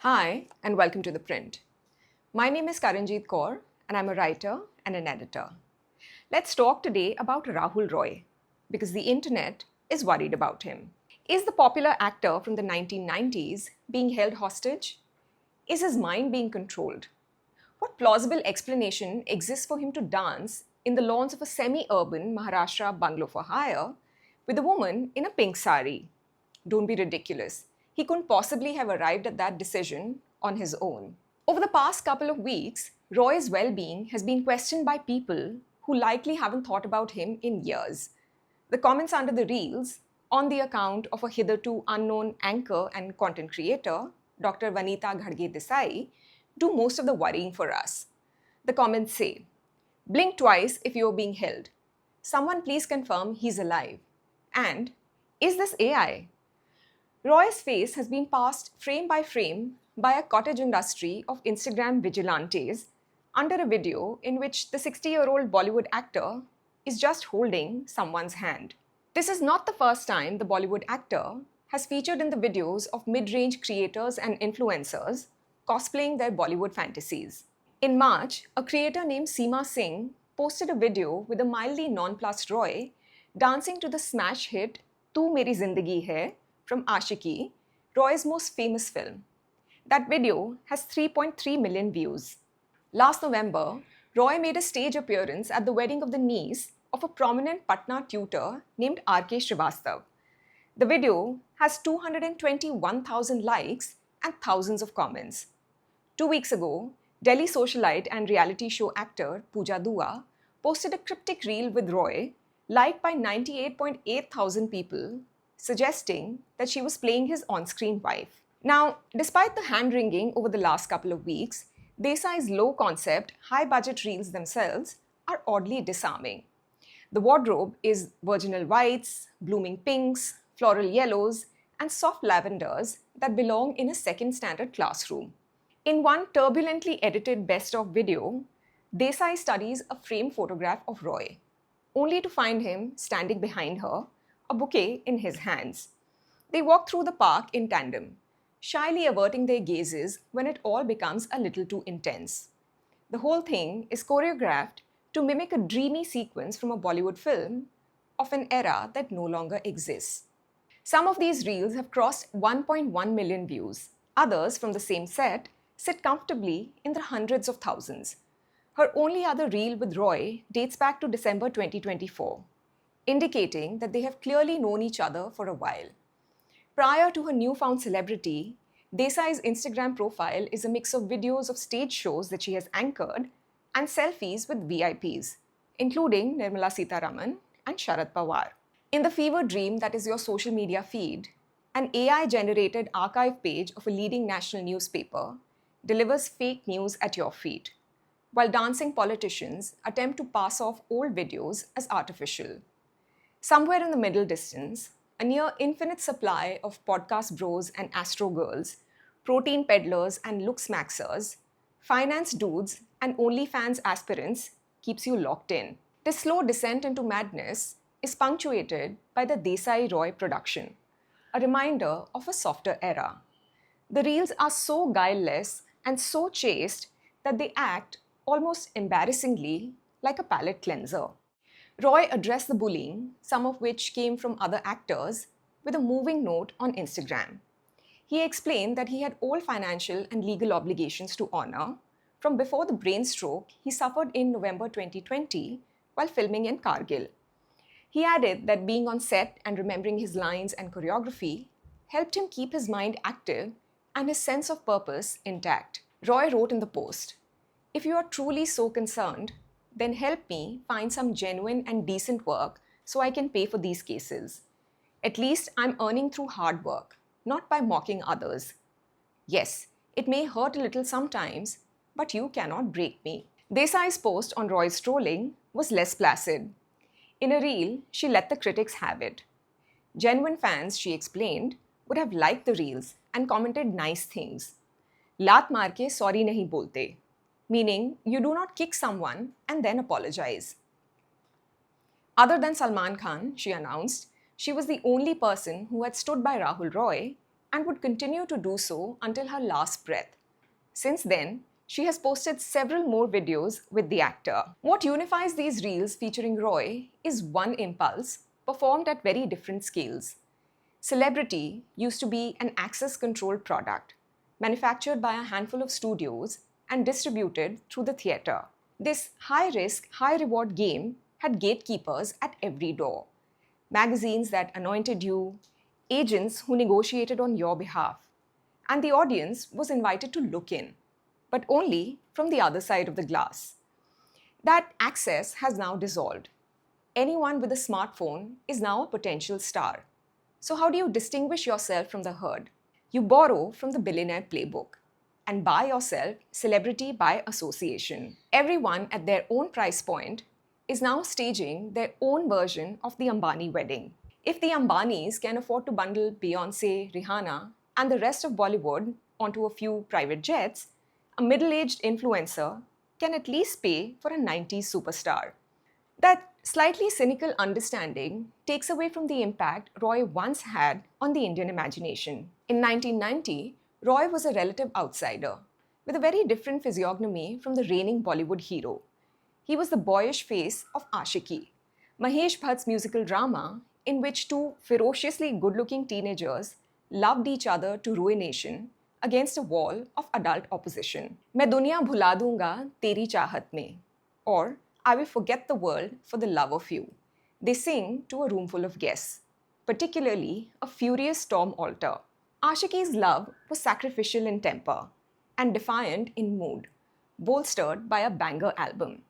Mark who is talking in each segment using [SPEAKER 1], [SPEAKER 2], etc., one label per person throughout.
[SPEAKER 1] Hi, and welcome to ThePrint. My name is Karanjeet Kaur, and I'm a writer and an editor. Let's talk today about Rahul Roy, because the internet is worried about him. Is the popular actor from the 1990s being held hostage? Is his mind being controlled? What plausible explanation exists for him to dance in the lawns of a semi-urban Maharashtra bungalow-for-hire with a woman in a pink saree? Don't be ridiculous. He couldn't possibly have arrived at that decision on his own. Over the past couple of weeks, Roy's well-being has been questioned by people who likely haven't thought about him in years. The comments under the reels, on the account of a hitherto unknown anchor and content creator, Dr. Vanita Ghadge Desai, do most of the worrying for us. The comments say, "Blink twice if you're being held. Someone please confirm he's alive." And, "Is this AI?" Roy's face has been passed frame by frame by a cottage industry of Instagram vigilantes under a video in which the 60-year-old Bollywood actor is just holding someone's hand. This is not the first time the Bollywood actor has featured in the videos of mid-range creators and influencers cosplaying their Bollywood fantasies. In March, a creator named Seema Singh posted a video with a mildly nonplussed Roy dancing to the smash hit "Tu Meri Zindagi Hai" from Aashiqui, Roy's most famous film. That video has 3.3 million views. Last November, Roy made a stage appearance at the wedding of the niece of a prominent Patna tutor named R.K. Srivastav. The video has 221,000 likes and thousands of comments. 2 weeks ago, Delhi socialite and reality show actor Pooja Dua posted a cryptic reel with Roy, liked by 98.8 thousand people, suggesting that she was playing his on-screen wife. Now, despite the hand-wringing over the last couple of weeks, Desai's low-concept, high-budget reels themselves are oddly disarming. The wardrobe is virginal whites, blooming pinks, floral yellows, and soft lavenders that belong in a second-standard classroom. In one turbulently edited best-of video, Desai studies a framed photograph of Roy, only to find him standing behind her, a bouquet in his hands. They walk through the park in tandem, shyly averting their gazes when it all becomes a little too intense. The whole thing is choreographed to mimic a dreamy sequence from a Bollywood film of an era that no longer exists. Some of these reels have crossed 1.1 million views. Others from the same set sit comfortably in the hundreds of thousands. Her only other reel with Roy dates back to December 2024. Indicating that they have clearly known each other for a while. Prior to her newfound celebrity, Desai's Instagram profile is a mix of videos of stage shows that she has anchored and selfies with VIPs, including Nirmala Sitharaman and Sharad Pawar. In the fever dream that is your social media feed, an AI-generated archive page of a leading national newspaper delivers fake news at your feet, while dancing politicians attempt to pass off old videos as artificial. Somewhere in the middle distance, a near infinite supply of podcast bros and astro girls, protein peddlers and looks maxers, finance dudes and OnlyFans aspirants keeps you locked in. This slow descent into madness is punctuated by the Desai Roy production, a reminder of a softer era. The reels are so guileless and so chaste that they act almost embarrassingly like a palate cleanser. Roy addressed the bullying, some of which came from other actors, with a moving note on Instagram. He explained that he had all financial and legal obligations to honor from before the brain stroke he suffered in November 2020 while filming in Kargil. He added that being on set and remembering his lines and choreography helped him keep his mind active and his sense of purpose intact. Roy wrote in the post, "If you are truly so concerned, then help me find some genuine and decent work so I can pay for these cases. At least I'm earning through hard work, not by mocking others. Yes, it may hurt a little sometimes, but you cannot break me." Desai's post on Roy's trolling was less placid. In a reel, she let the critics have it. Genuine fans, she explained, would have liked the reels and commented nice things. "Laat maar ke sorry nahi bolte," meaning you do not kick someone and then apologize. Other than Salman Khan, she announced, she was the only person who had stood by Rahul Roy and would continue to do so until her last breath. Since then, she has posted several more videos with the actor. What unifies these reels featuring Roy is one impulse, performed at very different scales. Celebrity used to be an access-controlled product, manufactured by a handful of studios and distributed through the theatre. This high-risk, high-reward game had gatekeepers at every door. Magazines that anointed you, agents who negotiated on your behalf, and the audience was invited to look in, but only from the other side of the glass. That access has now dissolved. Anyone with a smartphone is now a potential star. So how do you distinguish yourself from the herd? You borrow from the billionaire playbook and buy yourself celebrity by association. Everyone at their own price point is now staging their own version of the Ambani wedding. If the Ambanis can afford to bundle Beyonce, Rihanna, and the rest of Bollywood onto a few private jets, a middle-aged influencer can at least pay for a 90s superstar. That slightly cynical understanding takes away from the impact Roy once had on the Indian imagination. In 1990, Roy was a relative outsider, with a very different physiognomy from the reigning Bollywood hero. He was the boyish face of Aashiqui, Mahesh Bhatt's musical drama in which two ferociously good-looking teenagers loved each other to ruination against a wall of adult opposition. मैं दुनिया भुला दूंगा तेरी चाहत में, or I will forget the world for the love of you. They sing to a room full of guests, particularly a furious Tom Alter. Aashiqi's love was sacrificial in temper and defiant in mood, bolstered by a banger album.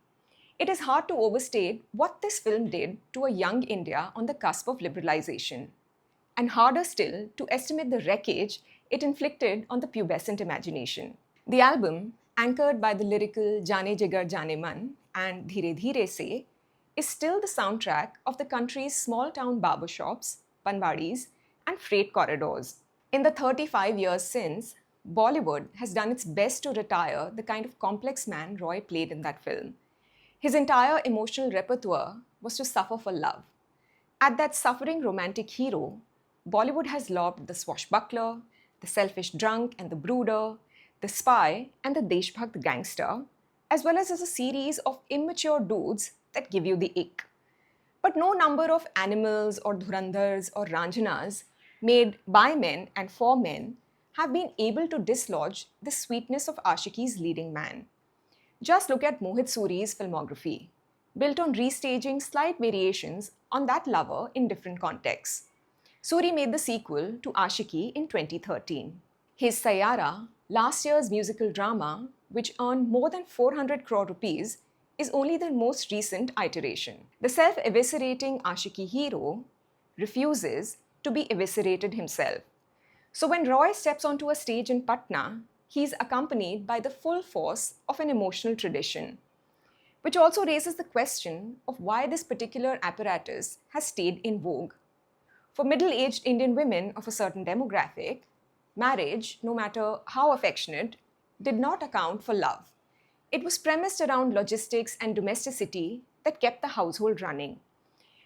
[SPEAKER 1] It is hard to overstate what this film did to a young India on the cusp of liberalization, and harder still to estimate the wreckage it inflicted on the pubescent imagination. The album, anchored by the lyrical Jaane Jigar Jaane Man and Dheere Dheere Se, is still the soundtrack of the country's small-town barbershops, panwadis, and freight corridors. In the 35 years since, Bollywood has done its best to retire the kind of complex man Roy played in that film. His entire emotional repertoire was to suffer for love. At that suffering romantic hero, Bollywood has lobbed the swashbuckler, the selfish drunk and the brooder, the spy and the deshbhakt gangster, as well as a series of immature dudes that give you the ick. But no number of animals or dhurandhars or ranjanas made by men and for men have been able to dislodge the sweetness of Aashiqi's leading man. Just look at Mohit Suri's filmography, built on restaging slight variations on that lover in different contexts. Suri made the sequel to Aashiqui in 2013. His Sayara, last year's musical drama, which earned more than 400 crore rupees, is only the most recent iteration. The self-eviscerating Aashiqui hero refuses to be eviscerated himself. So when Roy steps onto a stage in Patna, he is accompanied by the full force of an emotional tradition, which also raises the question of why this particular apparatus has stayed in vogue. For middle-aged Indian women of a certain demographic, marriage, no matter how affectionate, did not account for love. It was premised around logistics and domesticity that kept the household running.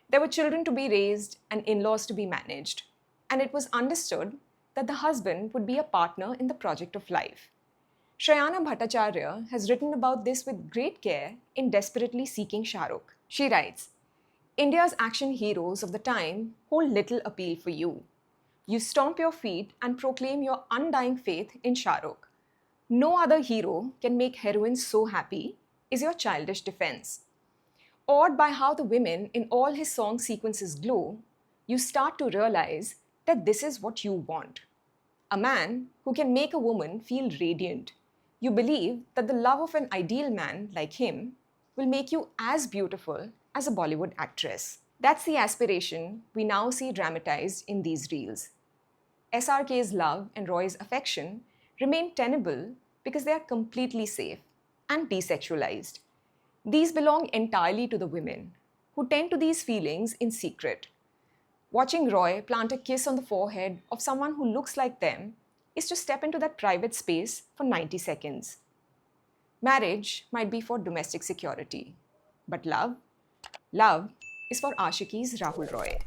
[SPEAKER 1] There were children to be raised and in-laws to be managed, and it was understood that the husband would be a partner in the project of life. Shrayana Bhattacharya has written about this with great care in Desperately Seeking Shahrukh. She writes, India's action heroes of the time hold little appeal for you. You stomp your feet and proclaim your undying faith in Shahrukh. No other hero can make heroines so happy, is your childish defense. Awed by how the women in all his song sequences glow, you start to realize that this is what you want. A man who can make a woman feel radiant. You believe that the love of an ideal man like him will make you as beautiful as a Bollywood actress. That's the aspiration we now see dramatized in these reels. SRK's love and Roy's affection remain tenable because they are completely safe and desexualized. These belong entirely to the women, who tend to these feelings in secret. Watching Roy plant a kiss on the forehead of someone who looks like them is to step into that private space for 90 seconds. Marriage might be for domestic security, but love is for Aashiqi's Rahul Roy.